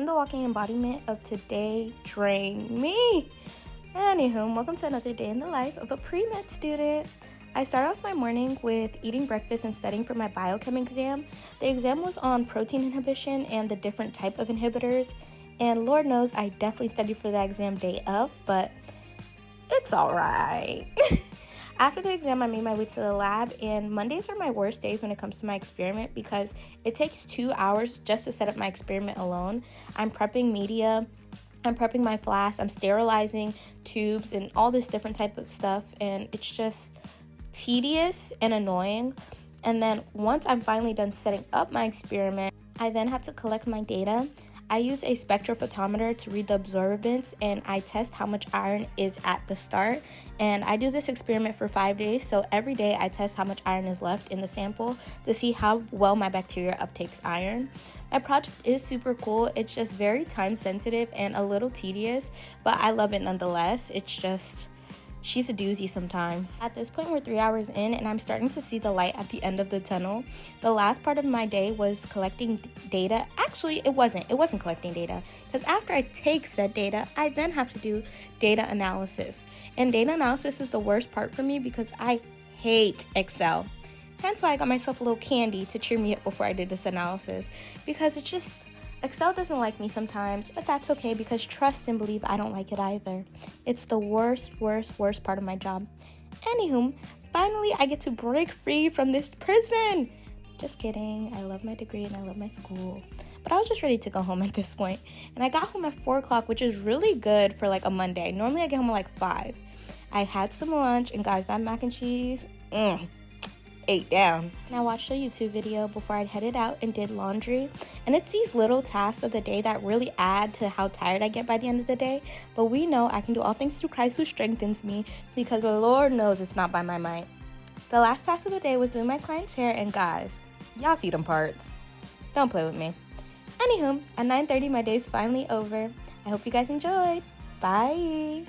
I'm the walking embodiment of today drain me. Anywho, welcome to another day in the life of a pre-med student. I started off my morning with eating breakfast and studying for my biochem exam. The exam was on protein inhibition and the different type of inhibitors. And Lord knows I definitely studied for the exam day of, but it's all right. After the exam, I made my way to the lab, and Mondays are my worst days when it comes to my experiment because it takes 2 hours just to set up my experiment alone. I'm prepping media, I'm prepping my flask, I'm sterilizing tubes and all this different type of stuff, and it's just tedious and annoying. And then once I'm finally done setting up my experiment, I then have to collect my data. I use a spectrophotometer to read the absorbance, and I test how much iron is at the start. And I do this experiment for 5 days, so every day I test how much iron is left in the sample to see how well my bacteria uptakes iron. My project is super cool. It's just very time sensitive and a little tedious, but I love it nonetheless. It's just, she's a doozy sometimes. At this point, we're 3 hours in, and I'm starting to see the light at the end of the tunnel. The last part of my day was collecting data. Actually, it wasn't collecting data, because after I take said data, I then have to do data analysis. And data analysis is the worst part for me because I hate Excel. Hence why I got myself a little candy to cheer me up before I did this analysis, because it's just, Excel doesn't like me sometimes, but that's okay because trust and believe I don't like it either. It's the worst part of my job. Anywho, finally I get to break free from this prison. Just kidding, I love my degree and I love my school. But I was just ready to go home at this point. And I got home at 4 o'clock, which is really good for like a Monday. Normally I get home at like 5. I had some lunch, and guys, that mac and cheese, ate down. And I watched a YouTube video before I headed out and did laundry, and it's these little tasks of the day that really add to how tired I get by the end of the day. But we know I can do all things through Christ who strengthens me, because the Lord knows it's not by my might. The last task of the day was doing my client's hair, and guys, y'all see them parts. Don't play with me. Anywho, at 9:30 my day's finally over. I hope you guys enjoyed. Bye.